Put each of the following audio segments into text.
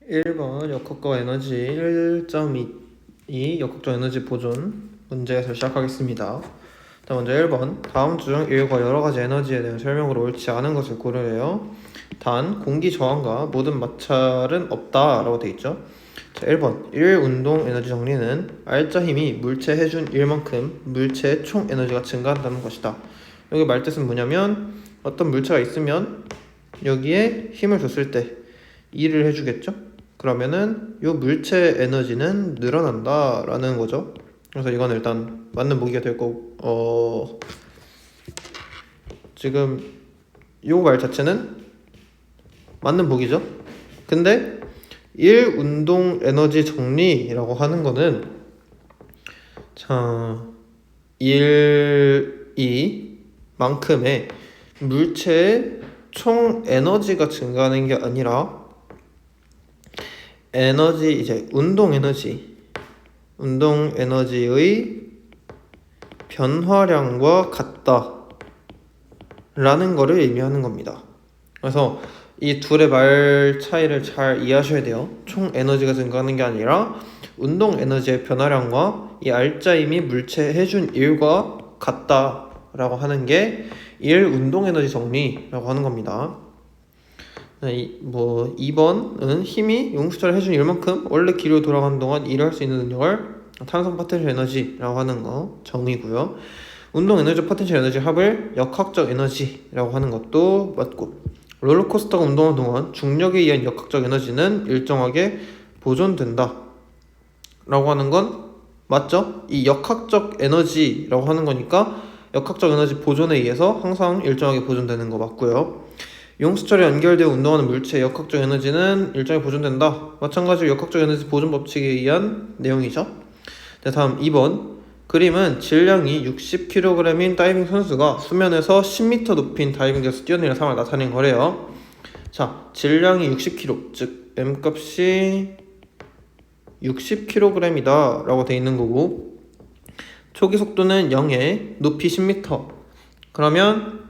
1번 역학과 에너지 1.2 역학적 에너지 보존 문제에서 시작하겠습니다. 자, 먼저 1번 다음 중 일과 여러가지 에너지에 대한 설명으로 옳지 않은 것을 고르래요. 단 공기 저항과 모든 마찰은 없다 라고 되어 있죠. 자, 1번 1운동 에너지 정리는 R자 힘이 물체 해준 1만큼 물체의 총 에너지가 증가한다는 것이다. 여기 말뜻은 뭐냐면 어떤 물체가 있으면 여기에 힘을 줬을 때 일을 해주겠죠. 그러면은 이 물체 에너지는 늘어난다 라는 거죠. 그래서 이건 일단 맞는 보기가 될 거고, 지금 이 말 자체는 맞는 보기죠. 근데 1운동 에너지 정리라고 하는 거는 자 1, 2만큼의 물체의 총 에너지가 증가하는 게 아니라 에너지 이제 운동 에너지의 변화량과 같다 라는 거를 의미하는 겁니다. 그래서 이 둘의 말 차이를 잘 이해하셔야 돼요. 총 에너지가 증가하는 게 아니라 운동 에너지의 변화량과 이 R자임이 물체 해준 일과 같다 라고 하는 게 1 운동 에너지 정리라고 하는 겁니다. 2번은 힘이 용수철을 해준 일만큼 원래 기로 돌아가는 동안 일을 할 수 있는 능력을 탄성 포텐셜 에너지라고 하는 거 정의고요. 운동 에너지 포텐셜 에너지 합을 역학적 에너지라고 하는 것도 맞고, 롤러코스터가 운동하는 동안 중력에 의한 역학적 에너지는 일정하게 보존된다 라고 하는 건 맞죠? 이 역학적 에너지라고 하는 거니까 역학적 에너지 보존에 의해서 항상 일정하게 보존되는 거 맞고요. 용수철에 연결되어 운동하는 물체의 역학적 에너지는 일정하게 보존된다. 마찬가지로 역학적 에너지 보존 법칙에 의한 내용이죠. 네, 다음 2번 그림은 질량이 60kg인 다이빙 선수가 수면에서 10m 높인 다이빙에서 뛰어내리는 상황을 나타낸 거래요. 자, 질량이 60kg, 즉 M값이 60kg이다 라고 돼 있는 거고, 초기 속도는 0에 높이 10m. 그러면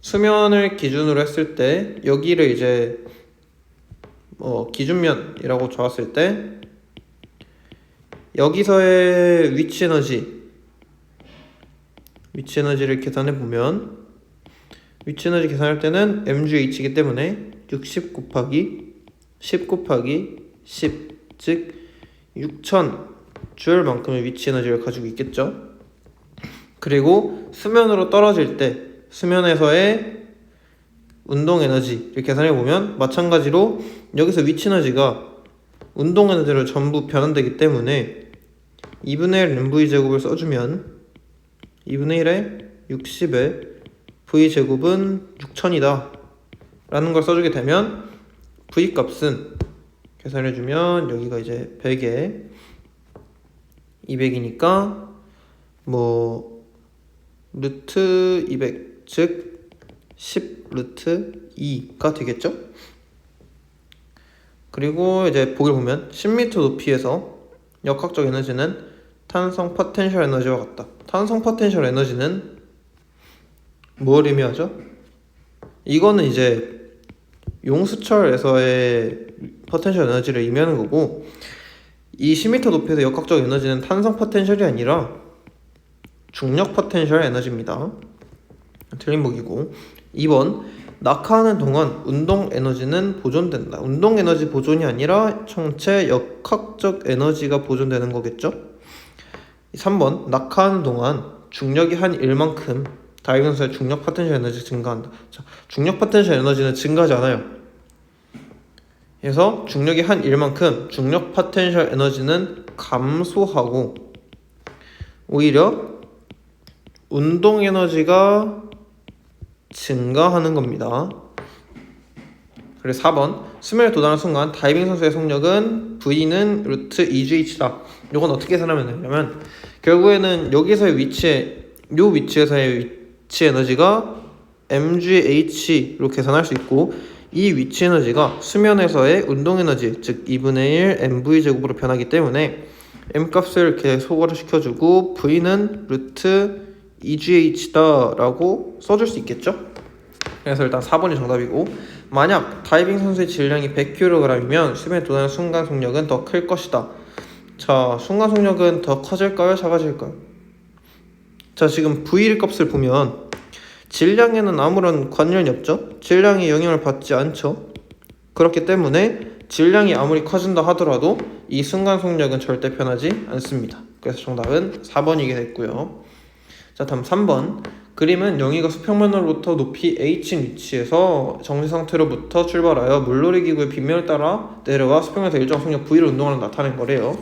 수면을 기준으로 했을 때 여기를 이제 기준면이라고 잡았을 때 여기서의 위치 에너지를 계산해 보면 위치 에너지 계산할 때는 mgh이기 때문에 60 곱하기 10 곱하기 10, 즉 6000J만큼의 위치 에너지를 가지고 있겠죠. 그리고 수면으로 떨어질 때 수면에서의 운동 에너지를 계산해 보면 마찬가지로 여기서 위치 에너지가 운동 에너지로 전부 변환되기 때문에 2분의 1 mv 제곱을 써주면 2분의 1에 60에 v 제곱은 6000이다 라는 걸 써주게 되면 v 값은 계산해주면 여기가 이제 100에 200이니까 루트 200, 즉 10 루트 2가 되겠죠. 그리고 이제 보기를 보면 10m 높이에서 역학적 에너지는 탄성 포텐셜 에너지와 같다. 탄성 포텐셜 에너지는 뭘 의미하죠? 이거는 이제 용수철에서의 포텐셜 에너지를 의미하는 거고, 이 10m 높이에서 역학적 에너지는 탄성 포텐셜이 아니라 중력 포텐셜 에너지입니다. 틀린 보기고. 2번 낙하하는 동안 운동 에너지는 보존된다. 운동 에너지 보존이 아니라 전체 역학적 에너지가 보존되는 거겠죠. 3번 낙하하는 동안 중력이 한 1만큼 다이빙선의 중력 포텐셜 에너지 증가한다. 자, 중력 포텐셜 에너지는 증가하지 않아요. 그래서 중력이 한 1만큼 중력 포텐셜 에너지는 감소하고 오히려 운동 에너지가 증가하는 겁니다. 그리고 4번 수면에 도달하는 순간 다이빙 선수의 속력은 V는 루트 2GH다. 이건 어떻게 계산하면 되냐면 결국에는 여기서의 위치에서의 위치 에너지가 mgH로 계산할 수 있고, 이 위치 에너지가 수면에서의 운동 에너지, 즉 2분의 1 mv 제곱으로 변하기 때문에 m 값을 이렇게 소거를 시켜주고 V는 루트 2GH다 라고 써줄 수 있겠죠. 그래서 일단 4번이 정답이고, 만약 다이빙 선수의 질량이 100kg이면 수면에 도달하는 순간 속력은 더 클 것이다. 자, 순간 속력은 더 커질까요? 작아질까요? 자, 지금 V의 값을 보면 질량에는 아무런 관련이 없죠. 질량이 영향을 받지 않죠. 그렇기 때문에 질량이 아무리 커진다 하더라도 이 순간 속력은 절대 변하지 않습니다. 그래서 정답은 4번이게 됐고요. 자, 다음 3번. 그림은 영희가 수평면으로부터 높이 h인 위치에서 정지 상태로부터 출발하여 물놀이 기구의 빗면을 따라 내려와 수평에서 일정 속력 V를 운동하는 나타낸 거래요.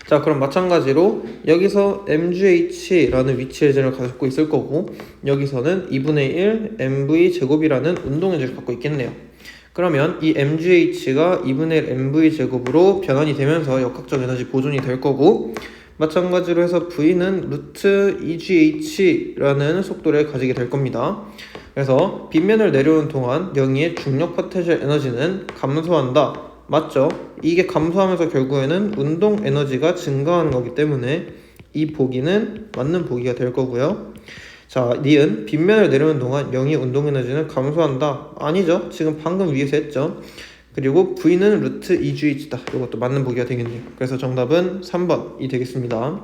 자, 그럼 마찬가지로 여기서 mgh라는 위치 예제를 가지고 있을 거고, 여기서는 2분의 1 mv 제곱이라는 운동 예제를 갖고 있겠네요. 그러면 이 mgh가 2분의 1 mv 제곱으로 변환이 되면서 역학적 에너지 보존이 될 거고, 마찬가지로 해서 v는 루트 EGH라는 속도를 가지게 될 겁니다. 그래서 빗면을 내려오는 동안 영희의 중력 포텐셜 에너지는 감소한다. 맞죠? 이게 감소하면서 결국에는 운동 에너지가 증가하는 거기 때문에 이 보기는 맞는 보기가 될 거고요. 자, 니은 빗면을 내려오는 동안 영희의 운동 에너지는 감소한다. 아니죠? 지금 방금 위에서 했죠? 그리고 V는 루트 EGH다. 이것도 맞는 보기가 되겠네요. 그래서 정답은 3번이 되겠습니다.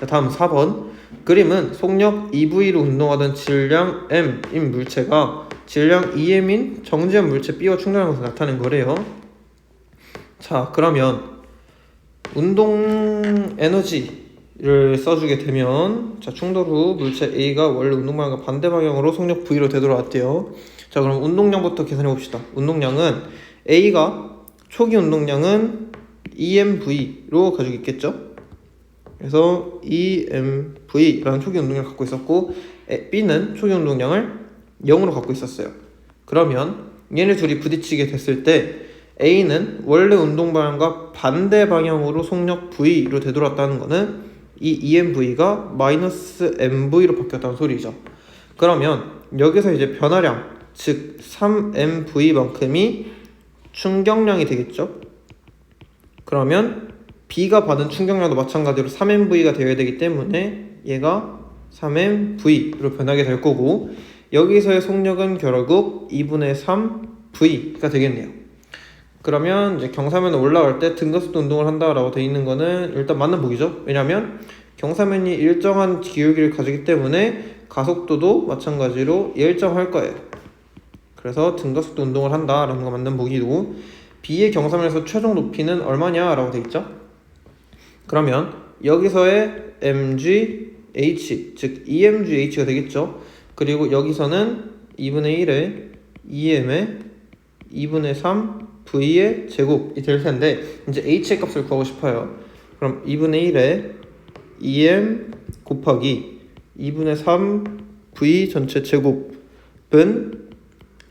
자, 다음 4번. 그림은 속력 EV로 운동하던 질량 M인 물체가 질량 EM인 정지한 물체 B와 충돌하는 것을 나타낸 거래요. 자, 그러면 운동 에너지를 써주게 되면, 자, 충돌 후 물체 A가 원래 운동 방향과 반대 방향으로 속력 V로 되돌아왔대요. 자, 그럼 운동량부터 계산해 봅시다. 운동량은 A가 초기 운동량은 EMV로 가지고 있겠죠. 그래서 EMV라는 초기 운동량을 갖고 있었고, B는 초기 운동량을 0으로 갖고 있었어요. 그러면 얘네 둘이 부딪히게 됐을 때 A는 원래 운동 방향과 반대 방향으로 속력 V로 되돌았다는 거는 이 EMV가 마이너스 MV로 바뀌었다는 소리죠. 그러면 여기서 이제 변화량, 즉 3MV만큼이 충격량이 되겠죠. 그러면 B가 받은 충격량도 마찬가지로 3MV가 되어야 되기 때문에 얘가 3MV로 변하게 될 거고, 여기서의 속력은 결국 2분의 3V가 되겠네요. 그러면 이제 경사면에 올라갈 때 등가속도 운동을 한다라고 되어 있는 거는 일단 맞는 보기죠. 왜냐면 경사면이 일정한 기울기를 가지기 때문에 가속도도 마찬가지로 일정할 거예요. 그래서 등가속도 운동을 한다라는 거 맞는 보기고, B의 경사면에서 최종 높이는 얼마냐라고 되어 있죠. 그러면 여기서의 mgh, 즉 EMGH가 되겠죠. 그리고 여기서는 2분의 1의 EM의 2분의 3 V의 제곱이 될 텐데, 이제 H의 값을 구하고 싶어요. 그럼 2분의 1의 EM 곱하기 2분의 3 V 전체 제곱은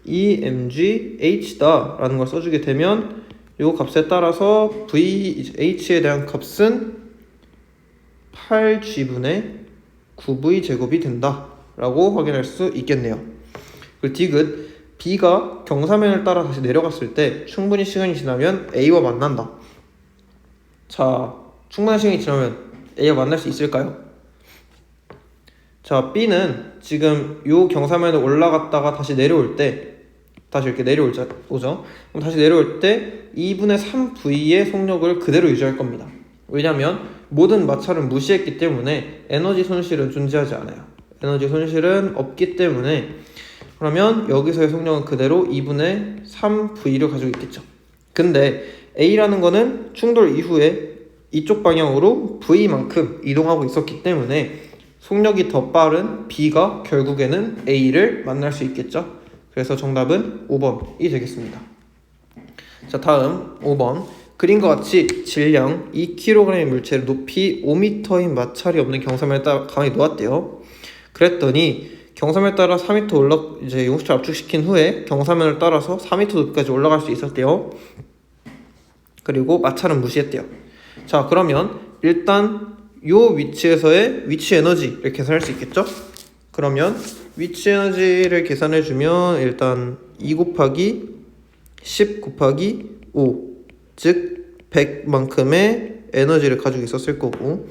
EMGH다 라는 걸 써주게 되면 이 값에 따라서 VH에 대한 값은 8G분의 9V 제곱이 된다 라고 확인할 수 있겠네요. 그리고 디귿 B가 경사면을 따라 다시 내려갔을 때 충분히 시간이 지나면 A와 만난다. 자, 충분한 시간이 지나면 A와 만날 수 있을까요? 자, B는 지금 요 경사면을 올라갔다가 다시 내려올 때, 다시 이렇게 내려오죠. 그럼 다시 내려올 때 2분의 3V의 속력을 그대로 유지할 겁니다. 왜냐면 모든 마찰은 무시했기 때문에 에너지 손실은 존재하지 않아요. 에너지 손실은 없기 때문에, 그러면 여기서의 속력은 그대로 2분의 3V를 가지고 있겠죠. 근데 A라는 거는 충돌 이후에 이쪽 방향으로 V만큼 이동하고 있었기 때문에 속력이 더 빠른 B가 결국에는 A를 만날 수 있겠죠. 그래서 정답은 5번이 되겠습니다. 자, 다음 5번. 그림과 같이 질량 2kg의 물체를 높이 5m인 마찰이 없는 경사면에 따라 가만히 놓았대요. 그랬더니 경사면에 따라 4m 이제 용수철 압축시킨 후에 경사면을 따라서 4m 높이까지 올라갈 수 있었대요. 그리고 마찰은 무시했대요. 자, 그러면 일단 요 위치에서의 위치 에너지를 계산할 수 있겠죠? 그러면 위치 에너지를 계산해주면 일단 2 곱하기 10 곱하기 5, 즉 100만큼의 에너지를 가지고 있었을 거고,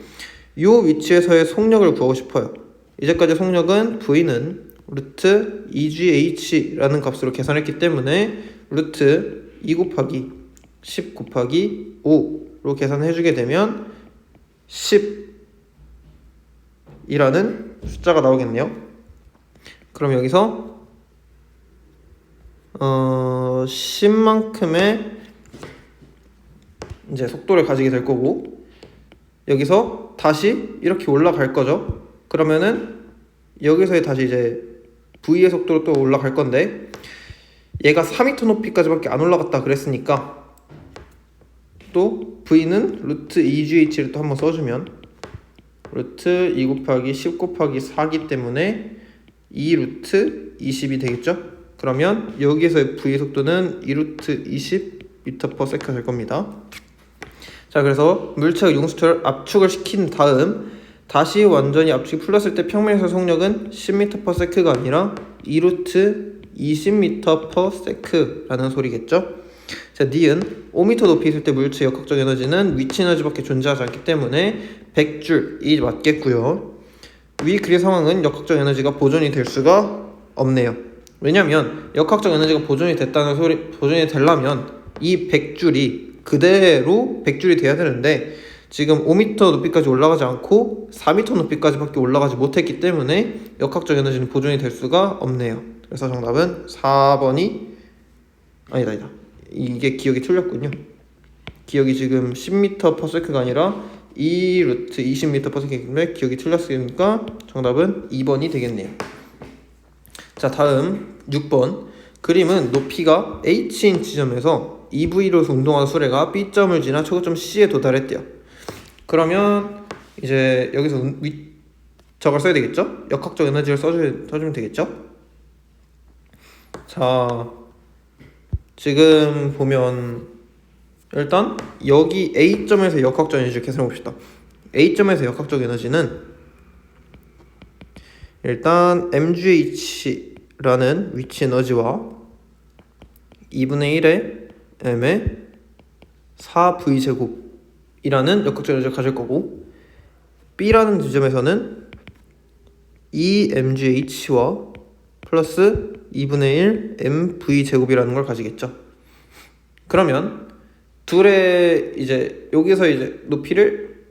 요 위치에서의 속력을 구하고 싶어요. 이제까지 속력은 V는 루트 2GH라는 값으로 계산했기 때문에 루트 2 곱하기 10 곱하기 5로 계산해주게 되면 10이라는 숫자가 나오겠네요. 그럼 여기서 10만큼의 이제 속도를 가지게 될 거고, 여기서 다시 이렇게 올라갈 거죠. 그러면은 여기서 다시 이제 V의 속도로 또 올라갈 건데, 얘가 4m 높이까지밖에 안 올라갔다 그랬으니까 또 V는 루트 2GH를 또 한번 써주면 루트 2 곱하기 10 곱하기 4기 때문에 2 루트 20이 되겠죠. 그러면 여기서의 V의 속도는 2 루트 20m/s가 될 겁니다. 자, 그래서 물체의 융수철을 압축을 시킨 다음 다시 완전히 압축이 풀렸을 때 평면에서 속력은 10m/s가 아니라 2 루트 20m/s라는 소리겠죠. 자, 니은 5m 높이 있을 때 물체의 역학적 에너지는 위치 에너지밖에 존재하지 않기 때문에 100줄이 맞겠고요. 위 그리 상황은 역학적 에너지가 보존이 될 수가 없네요. 왜냐면 역학적 에너지가 보존이 되려면 이 100줄이 그대로 100줄이 돼야 되는데 지금 5m 높이까지 올라가지 않고 4m 높이까지밖에 올라가지 못했기 때문에 역학적 에너지는 보존이 될 수가 없네요. 그래서 정답은 4번이 아니다. 이게 기억이 틀렸군요. 기억이 지금 10m/s가 아니라 2 루트 20m/s이기 때문에 기억이 틀렸으니까 정답은 2번이 되겠네요. 자, 다음 6번. 그림은 높이가 h인 지점에서 EV로서 운동하는 수레가 B점을 지나 최고점 C에 도달했대요. 그러면 이제 여기서 저걸 써야 되겠죠? 역학적 에너지를 써주면 되겠죠? 자, 지금 보면 일단 여기 A점에서 역학적 에너지를 계산해 봅시다. A점에서 역학적 에너지는 일단 mgh라는 위치 에너지와 2분의 1의 m의 4v제곱이라는 역학적 에너지를 가질 거고, B라는 지점에서는 2mgh와 플러스 2분의 1 mv제곱이라는 걸 가지겠죠. 그러면 둘의 이제 여기서 이제 높이를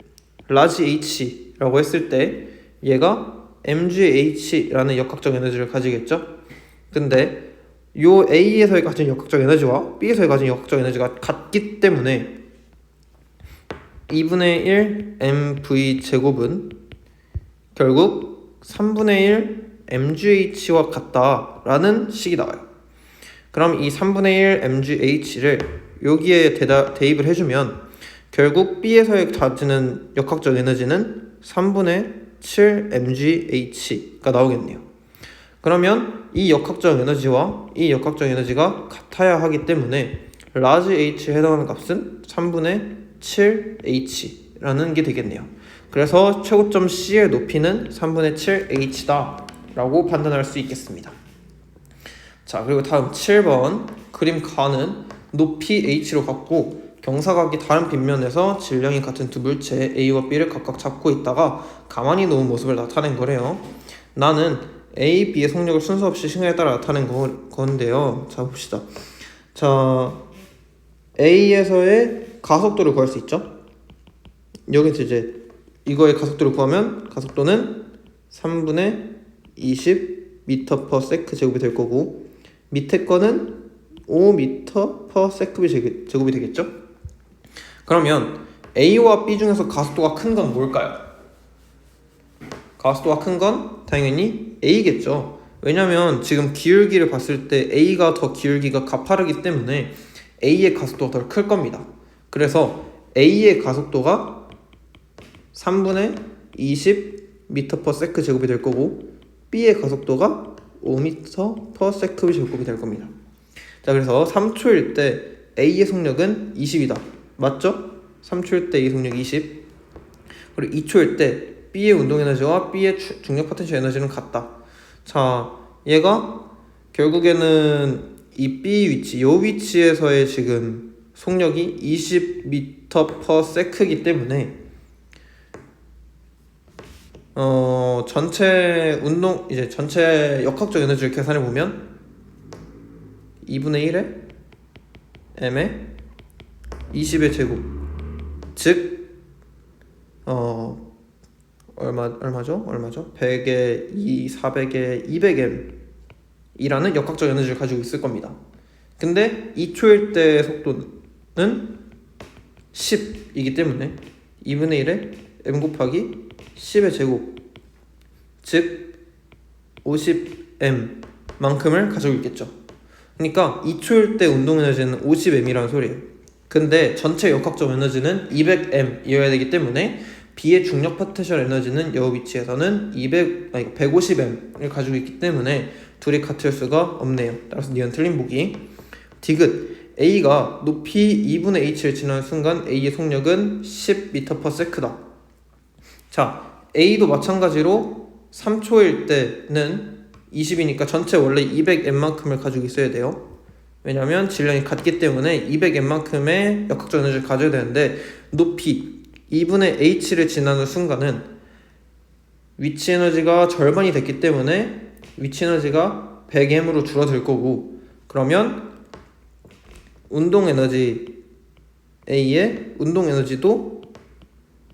라지 h라고 했을 때 얘가 mgh라는 역학적 에너지를 가지겠죠. 근데 요 A에서의 가진 역학적 에너지와 B에서의 가진 역학적 에너지가 같기 때문에 2분의 1 mv제곱은 결국 3분의 1 mgh와 같다라는 식이 나와요. 그럼 이 3분의 1 mgh를 여기에 대입을 해주면 결국 B에서의 가지는 역학적 에너지는 3분의 7 mgh가 나오겠네요. 그러면 이 역학적 에너지와 이 역학적 에너지가 같아야 하기 때문에 라지 h에 해당하는 값은 3분의 7h라는 게 되겠네요. 그래서 최고점 C의 높이는 3분의 7h다 라고 판단할 수 있겠습니다. 자, 그리고 다음 7번. 그림 가는 높이 h로 갖고 경사각이 다른 빗면에서 질량이 같은 두 물체 A와 B를 각각 잡고 있다가 가만히 놓은 모습을 나타낸 거래요. 나는 A, B의 속력을 순서 없이 시간에 따라 나타낸 건데요. 자, 봅시다. 자, A에서의 가속도를 구할 수 있죠. 여기서 이제 이거의 가속도를 구하면 가속도는 3분의 20m/s 제곱이 될 거고, 밑에 거는 5m/s 제곱이 되겠죠. 그러면 A와 B 중에서 가속도가 큰 건 뭘까요? 가속도가 큰 건 당연히 A겠죠. 왜냐면 지금 기울기를 봤을 때 A가 더 기울기가 가파르기 때문에 A의 가속도가 더 클 겁니다. 그래서 A의 가속도가 3분의 20m/s 제곱이 될 거고, B의 가속도가 5m/s 제곱이 될 겁니다. 자, 그래서 3초일 때 A의 속력은 20이다. 맞죠? 3초일 때 A의 속력이 20. 그리고 2초일 때 B의 운동 에너지와 B의 중력 포텐셜 에너지는 같다. 자, 얘가 결국에는 이 B 위치, 요 위치에서의 지금 속력이 20m/s이기 때문에 전체 운동 이제 전체 역학적 에너지를 계산해 보면 2분의 1에 m에 20의 제곱 즉 얼마죠? 100에 2, 400에 200m 이라는 역학적 에너지를 가지고 있을 겁니다. 근데 2초일 때 속도는 10이기 때문에 2분의 1에 m 곱하기 10의 제곱 즉 50m 만큼을 가지고 있겠죠. 그러니까 2초일 때 운동 에너지는 50m이라는 소리예요. 근데 전체 역학적 에너지는 200m이어야 되기 때문에 B의 중력 포텐셜 에너지는 이 위치에서는 150m을 가지고 있기 때문에 둘이 같을 수가 없네요. 따라서 니은 틀린 보기. 디귿 A가 높이 2분의 h를 지나는 순간 A의 속력은 10m/s다. 자, A도 마찬가지로 3초일 때는 20이니까 전체 원래 200m만큼을 가지고 있어야 돼요. 왜냐면 질량이 같기 때문에 200m만큼의 역학적 에너지를 가져야 되는데 높이 2분의 h를 지나는 순간은 위치 에너지가 절반이 됐기 때문에 위치 에너지가 100m으로 줄어들 거고, 그러면 운동 에너지 A의 운동 에너지도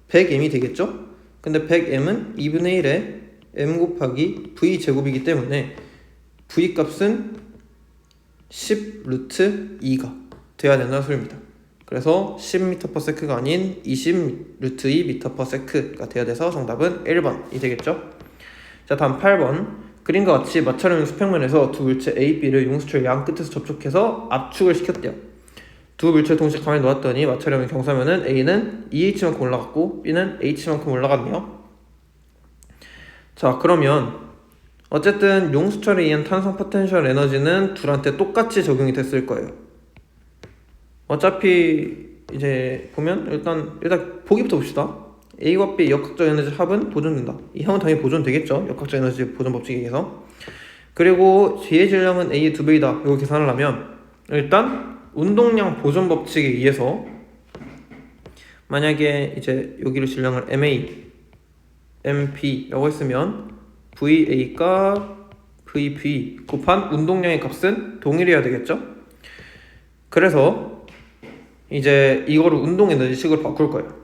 100m이 되겠죠? 근데 100m은 2분의 1에 m 곱하기 v 제곱이기 때문에 v 값은 10 루트 2가 돼야 된다는 소리입니다. 그래서 10m/s가 아닌 20 루트 2m/s가 돼야 돼서 정답은 1번이 되겠죠. 자, 다음 8번. 그림과 같이 마찰형 수평면에서 두 물체 A, B를 용수철 양 끝에서 접촉해서 압축을 시켰대요. 두 물체를 동시에 가만히 놓았더니 마찰형의 경사면은 A는 2h만큼 올라갔고 B는 h만큼 올라갔네요. 자, 그러면 어쨌든 용수철에 의한 탄성 포텐셜 에너지는 둘한테 똑같이 적용이 됐을 거예요. 어차피 이제 보면 일단 보기부터 봅시다. A와 B 역학적 에너지 합은 보존된다. 이 합은 당연히 보존되겠죠. 역학적 에너지 보존 법칙에 의해서. 그리고 G의 질량은 A의 2배이다. 이거 계산을 하면 일단 운동량 보존 법칙에 의해서 만약에 이제 여기를 질량을 MA, MP라고 했으면 VA가 VB 곱한 운동량의 값은 동일해야 되겠죠. 그래서 이제 이거를 운동 에너지식으로 바꿀 거예요.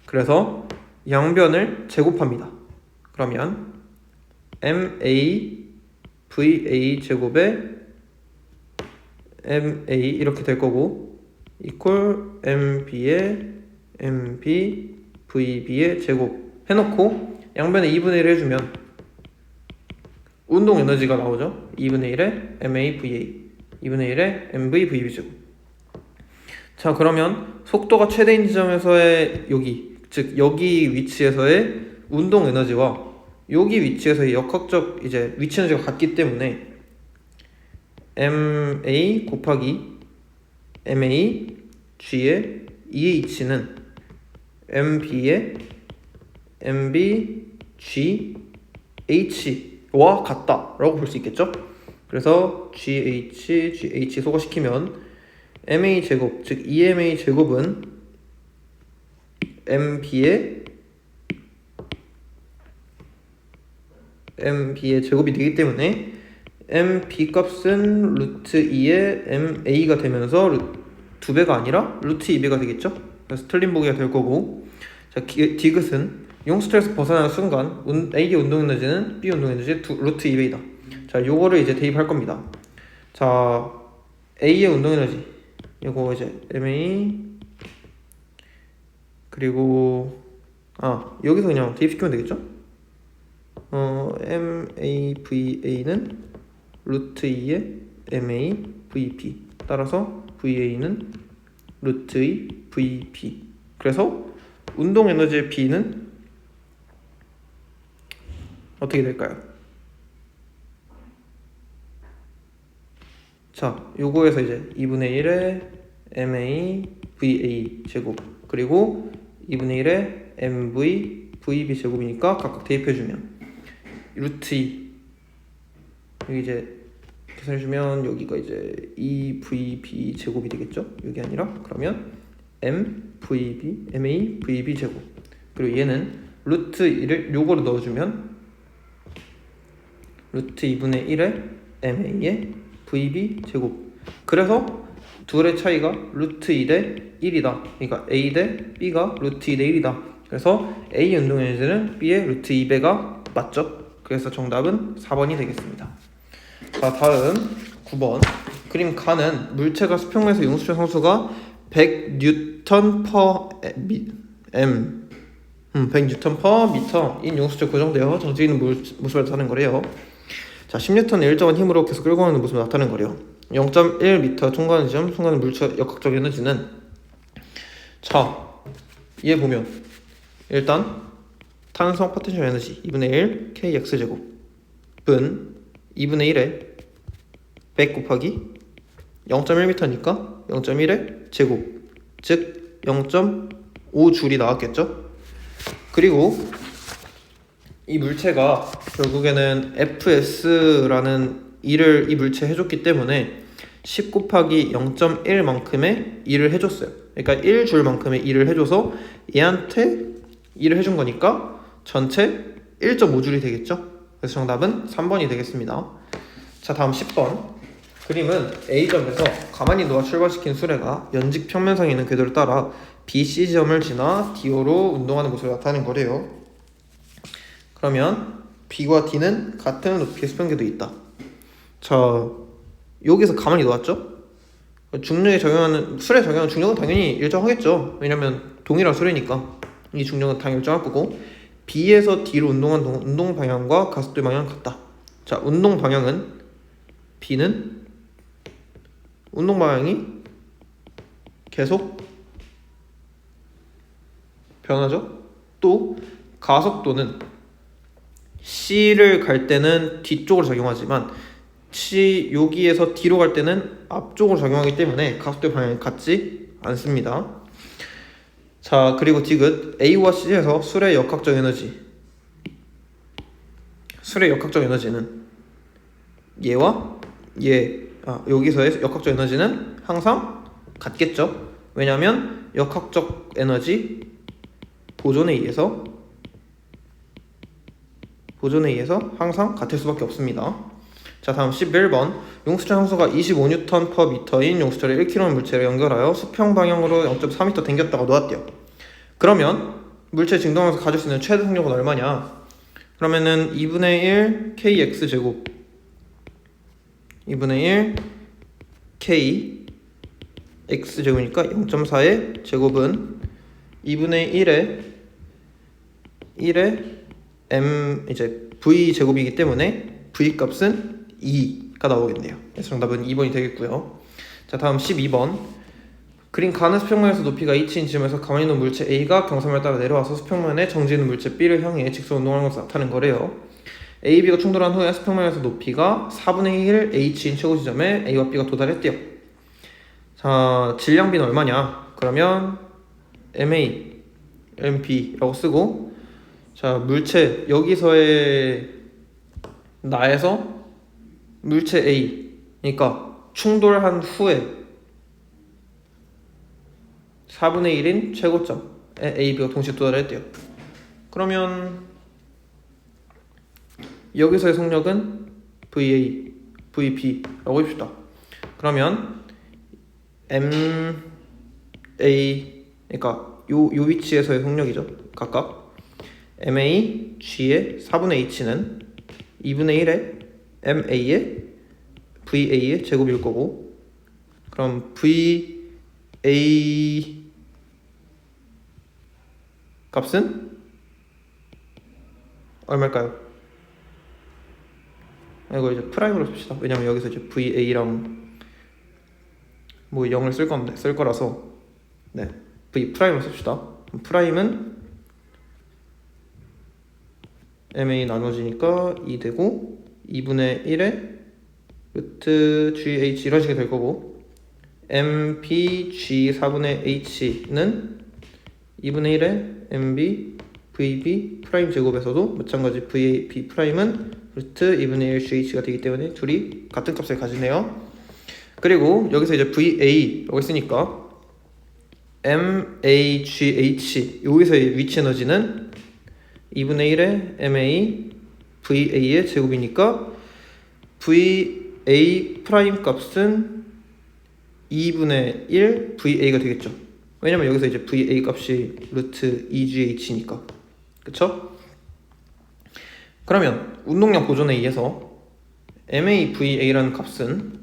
그래서 양변을 제곱합니다. 그러면 MA VA 제곱에 MA 이렇게 될 거고 이퀄 MB의 MB VB의 제곱 해놓고 양변에 2분의 1 해주면 운동 에너지가 나오죠. 2분의 1에 MA VA 2분의 1에 MV VB 제곱. 자, 그러면 속도가 최대인 지점에서의 여기, 즉 여기 위치에서의 운동 에너지와 여기 위치에서의 역학적 이제 위치 에너지가 같기 때문에 MA 곱하기 MA G의 EH는 MB의 MB G H와 같다라고 볼 수 있겠죠? 그래서 GH 소거시키면 MA 제곱, 즉 EMA 제곱은 MB의 제곱이 되기 때문에 MB 값은 루트 2의 MA가 되면서 2배가 아니라 루트 2배가 되겠죠? 그래서 틀린 보기가 될 거고, 자, 디귿은 용수철에서 벗어나는 순간 A의 운동 에너지는 B 운동 에너지의 루트 2배이다. 자, 요거를 이제 대입할 겁니다. 자, A의 운동 에너지 이거 이제 MA 그리고 여기서 그냥 대입시키면 되겠죠? MAVA는 루트 2의 MAVB 따라서 VA는 루트 2 VB. 그래서 운동 에너지의 B는 어떻게 될까요? 자, 요거에서 이제 2분의 1에 MA VA 제곱 그리고 2분의 1에 MV VB 제곱이니까 각각 대입해주면 루트 2 여기 이제 계산해주면 여기가 이제 2VB 제곱이 되겠죠? 여기 아니라 그러면 MVB MA VB 제곱 그리고 얘는 루트 1을 요거로 넣어주면 루트 2분의 1에 MA의 VB 제곱. 그래서 둘의 차이가 루트 2대 1이다. 그러니까 A 대 B가 루트 2대 1이다. 그래서 A 운동 에너지는 B의 루트 2배가 맞죠? 그래서 정답은 4번이 되겠습니다. 자, 다음 9번. 그림 가는 물체가 수평면에서 용수철 상수가 100N per m 100N per m인 용수철 고정되어 정지 있는 모습을 나타내는 거래요. 자, 10N의 일정한 힘으로 계속 끌고 가는 모습을 나타내는 거래요. 0.1m 통과하는 지점 순간 물체 역학적 에너지는, 자, 얘 보면 일단 탄성 포텐셜 에너지 2분의 1 kx 제곱은 2분의 1에 100 곱하기 0.1m니까 0.1의 제곱, 즉 0.5줄이 나왔겠죠. 그리고 이 물체가 결국에는 FS라는 일을 이 물체에 해줬기 때문에 10 곱하기 0.1만큼의 일을 해줬어요. 그러니까 1줄만큼의 일을 해줘서 얘한테 일을 해준 거니까 전체 1.5줄이 되겠죠. 그래서 정답은 3번이 되겠습니다. 자, 다음 10번. 그림은 A점에서 가만히 놓아 출발시킨 수레가 연직 평면상에 있는 궤도를 따라 BC점을 지나 DO로 운동하는 모습을 나타내는 거래요. 그러면 B와 D는 같은 높이의 수평궤도에 있다. 자, 여기서 가만히 놓았죠? 중력에 적용하는, 수레에 적용하는 중력은 당연히 일정하겠죠. 왜냐면 동일한 수레니까 이 중력은 당연히 일정할 거고, B에서 D로 운동한 운동 방향과 가속도 방향은 같다. 자, 운동 방향은 B는 운동 방향이 계속 변하죠. 또 가속도는 C를 갈 때는 뒤쪽으로 작용하지만 여기에서 D로 갈 때는 앞쪽으로 작용하기 때문에 가속도 방향이 같지 않습니다. 자, 그리고 디귿 A와 C에서 수레의 역학적 에너지는 얘와 여기서의 역학적 에너지는 항상 같겠죠. 왜냐하면 역학적 에너지 보존에 의해서 항상 같을 수밖에 없습니다. 자, 다음 11번. 용수철 함수가 25N/m인 용수철을 1km 물체를 연결하여 수평 방향으로 0.4m 당겼다가 놓았대요. 그러면 물체 진동하면서 가질 수 있는 최대 속력은 얼마냐? 그러면은 2분의 1 kx 제곱 2분의 1 k x 제곱이니까 0.4의 제곱은 2분의 1의 m 이제 v 제곱이기 때문에 v 값은 2가 나오겠네요. 그래서 정답은 2번이 되겠고요. 자, 다음 12번. 그림 가는 수평면에서 높이가 h인 지점에서 가만히 있는 물체 A가 경사면을 따라 내려와서 수평면에 정지 있는 물체 B를 향해 직선 운동하는 것을 나타내는 거래요. A, B가 충돌한 후에 수평면에서 높이가 4분의 1 h인 최고 지점에 A와 B가 도달했대요. 자, 질량비는 얼마냐? 그러면 MA, MB라고 쓰고, 자, 물체 여기서의 나에서 물체 A, 그러니까 충돌한 후에 4분의 1인 최고점에 A, B가 동시에 도달했대요. 그러면 여기서의 속력은 VA, VB라고 해봅시다. 그러면 MA, 그러니까 요 위치에서의 속력이죠. 각각 MA, G의 4분의 H는 2분의 1의 MA의 VA의 제곱일 거고, 그럼 VA 값은 얼마일까요? 이거 이제 프라임으로 씁시다. 왜냐면 여기서 이제 VA랑 뭐 0을 쓸 거라서, 네, V 프라임으로 씁시다. 프라임은 MA 나눠지니까 2 되고 2분의 1에 루트 GH 이런 식이 될 거고, MPG 4분의 H는 2분의 1에 MB VB 프라임 제곱에서도 마찬가지 VB 프라임은 루트 2분의 1 GH가 되기 때문에 둘이 같은 값을 가지네요. 그리고 여기서 이제 VA라고 했으니까 MAGH 여기서의 위치 에너지는 2분의 1의 MA VA의 제곱이니까 VA 프라임 값은 2분의 1 VA가 되겠죠. 왜냐면 여기서 이제 VA 값이 루트 2GH니까. 그쵸? 그러면 운동량 보존에 의해서 MAVA라는 값은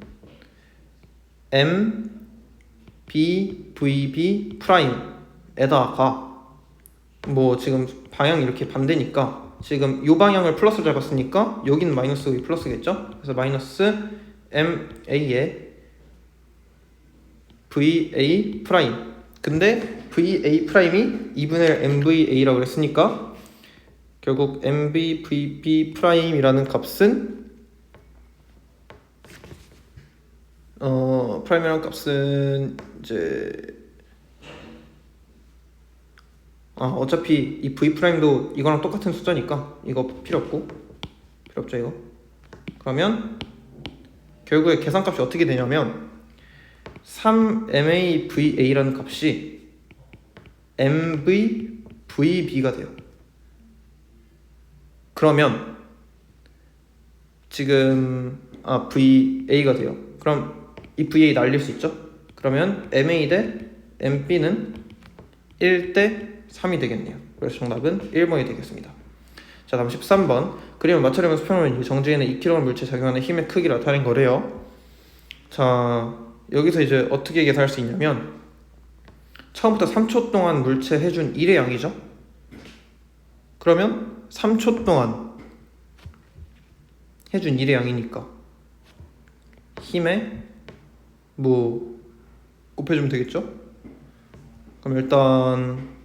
MBVB 프라임에다가 뭐 지금 방향이 이렇게 반대니까 지금 이 방향을 플러스로 잡았으니까 여기는 마이너스고 이 플러스겠죠? 그래서 마이너스 MA의 VA 프라임. 근데 VA 프라임이 2분의 1 MVA라고 그랬으니까 결국 MBVB 프라임이라는 값은 프라임이라는 값은 이제 어차피 이 V 프라임도 이거랑 똑같은 숫자니까 이거 필요 없고 필요 없죠 이거. 그러면 결국에 계산값이 어떻게 되냐면 3MAVA라는 값이 MVVB가 돼요. 그러면 지금 VA가 돼요. 그럼 이 VA 날릴 수 있죠? 그러면 MA 대 MB는 1대 3이 되겠네요. 그래서 정답은 1번이 되겠습니다. 자, 다음 13번. 그림을 맞추려면 수평을 정지에는 2kg 물체에 작용하는 힘의 크기를 나타낸 거래요. 자, 여기서 이제 어떻게 계산할 수 있냐면 처음부터 3초 동안 물체 해준 1의 양이죠. 그러면 3초 동안 해준 1의 양이니까 힘에 뭐 곱해주면 되겠죠? 그럼 일단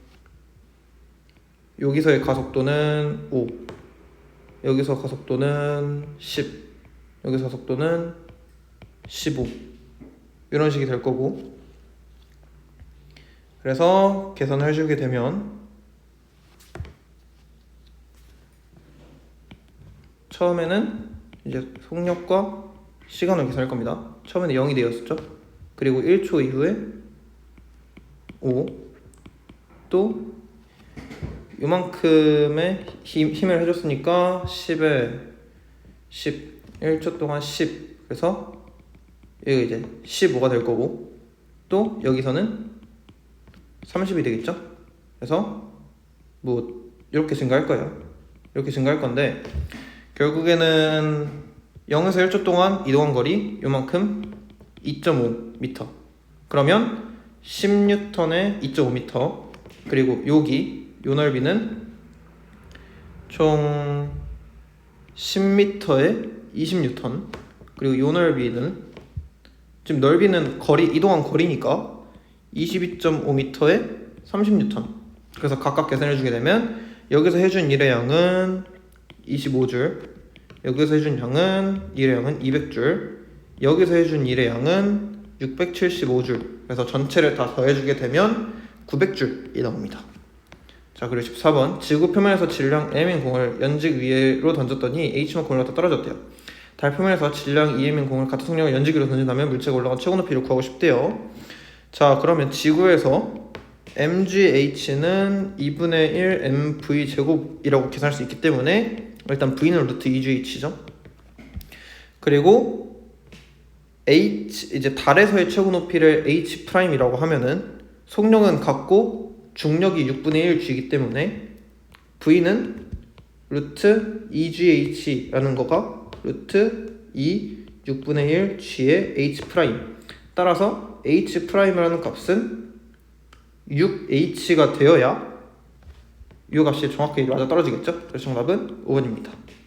여기서의 가속도는 5, 여기서 가속도는 10, 여기서 가속도는 15 이런 식이 될 거고, 그래서 계산을 해주게 되면 처음에는 이제 속력과 시간을 계산할 겁니다. 처음에는 0이 되었었죠. 그리고 1초 이후에 5, 또 요만큼의 힘을 해줬으니까 10에 10, 1초 동안 10, 그래서 여기 이제 15가 될 거고, 또 여기서는 30이 되겠죠. 그래서 뭐 이렇게 증가할 거예요. 이렇게 증가할 건데 결국에는 0에서 1초 동안 이동한 거리 요만큼 2.5m, 그러면 10N에 2.5m, 그리고 여기 요 넓이는 총 10m에 20N, 그리고 요 넓이는 지금 넓이는 거리, 이동한 거리니까 22.5m에 30N. 그래서 각각 계산해주게 되면 여기서 해준 1의 양은 25줄, 여기서 해준 양은 1의 양은 200줄, 여기서 해준 1의 양은 675줄. 그래서 전체를 다 더해주게 되면 900줄이 나옵니다. 자, 그리고 14번. 지구 표면에서 질량 m인 공을 연직 위로 던졌더니 h만큼 올라갔다 떨어졌대요. 달 표면에서 질량 2m인 공을 같은 속력을 연직 위로 던진다면 물체가 올라간 최고 높이를 구하고 싶대요. 자, 그러면 지구에서 mgh는 2분의 1 mv 제곱이라고 계산할 수 있기 때문에 일단 v는 루트 2gh죠. 그리고 이제 달에서의 최고 높이를 h'이라고 하면은 속력은 같고 중력이 6분의 1g이기 때문에 v는 루트 2gh라는 거가 루트 2 6분의 1g의 h'. 따라서 h'이라는 값은 6h가 되어야 이 값이 정확히 맞아 떨어지겠죠? 그래서 정답은 5번입니다.